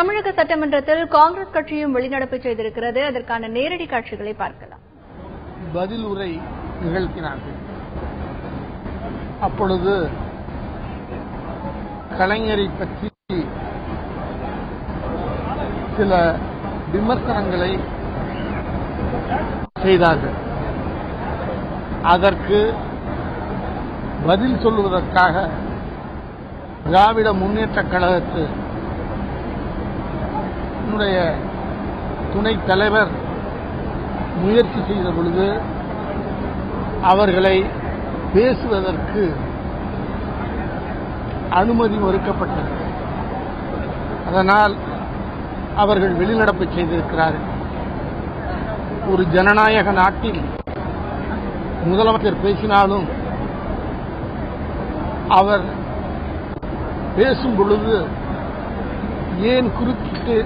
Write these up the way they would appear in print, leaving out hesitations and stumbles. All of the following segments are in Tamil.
தமிழக சட்டமன்றத்தில் காங்கிரஸ் கட்சியும் வெளிநடப்பு செய்திருக்கிறது. அதற்கான நேரடி காட்சிகளை பார்க்கலாம். பதில் உரை நிகழ்த்தினார்கள். அப்பொழுது கலைஞரை பற்றி சில விமர்சனங்களை செய்தார்கள். அதற்கு பதில் சொல்லுவதற்காக திராவிட முன்னேற்றக் கழகத்து துணைத் தலைவர் முயற்சி செய்த பொழுது அவர்களை பேசுவதற்கு அனுமதி மறுக்கப்பட்டது. அதனால் அவர்கள் வெளிநடப்பு செய்திருக்கிறார்கள். ஒரு ஜனநாயக நாட்டில் முதலமைச்சர் பேசினாலும் அவர் பேசும் பொழுது ஏன் குறுக்கிட்டு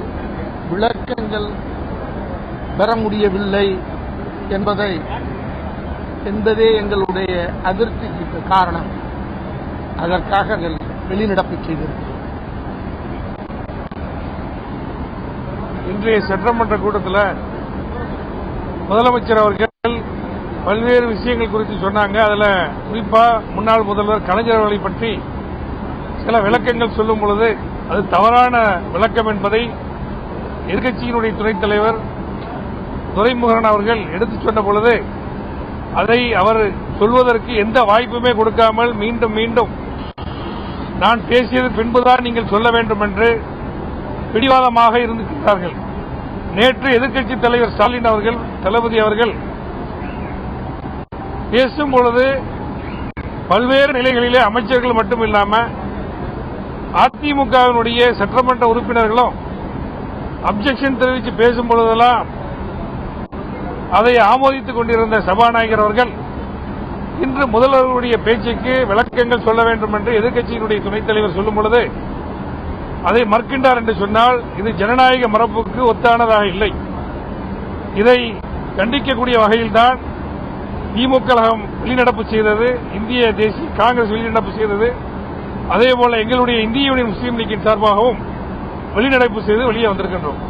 விளக்கங்கள் பெற முடியவில்லை என்பதே எங்களுடைய அதிருப்திக்கு காரணம். அதற்காக வெளிநடப்பு செய்திருக்கிறோம். இன்றைய சட்டமன்ற கூட்டத்தில் முதலமைச்சர் அவர்கள் பல்வேறு விஷயங்கள் குறித்து சொன்னாங்க. அதில் குறிப்பா முன்னாள் முதல்வர் கலைஞர் அவர்களை பற்றி சில விளக்கங்கள் சொல்லும் பொழுது அது தவறான விளக்கம் என்பதை எதிர்க்கட்சியினுடைய துணைத் தலைவர் துரைமுருகன் அவர்கள் எடுத்துச் சொன்ன பொழுது அதை அவர் சொல்வதற்கு எந்த வாய்ப்புமே கொடுக்காமல் மீண்டும் மீண்டும் நான் பேசியது பின்புதான் நீங்கள் சொல்ல வேண்டும் என்று பிடிவாதமாக இருந்திருக்கிறார்கள். நேற்று எதிர்க்கட்சித் தலைவர் ஸ்டாலின் அவர்கள் தளபதி அவர்கள் பேசும்பொழுது பல்வேறு நிலைகளிலே அமைச்சர்கள் மட்டுமில்லாமல் அதிமுகவினுடைய சட்டமன்ற உறுப்பினர்களும் அப்ஜெக்ஷன் தெரிவித்து பேசும் பொழுதெல்லாம் அதை ஆமோதித்துக் கொண்டிருந்த சபாநாயகர் அவர்கள் இன்று முதல்வர்களுடைய பேச்சுக்கு விளக்கங்கள் சொல்ல வேண்டும் என்று எதிர்க்கட்சியினுடைய துணைத் தலைவர் சொல்லும் பொழுது அதை மறுக்கின்றார் என்று சொன்னால் இது ஜனநாயக மரபுக்கு ஒத்தானதாக இல்லை. இதை கண்டிக்கக்கூடிய வகையில்தான் திமுக வெளிநடப்பு செய்தது, இந்திய தேசிய காங்கிரஸ் வெளிநடப்பு செய்தது. அதேபோல எங்களுடைய இந்திய யூனியன் முஸ்லீம் லீக்கின் சார்பாகவும் வெளிநடப்பு செய்து வெளியே வந்திருக்கின்றோம்.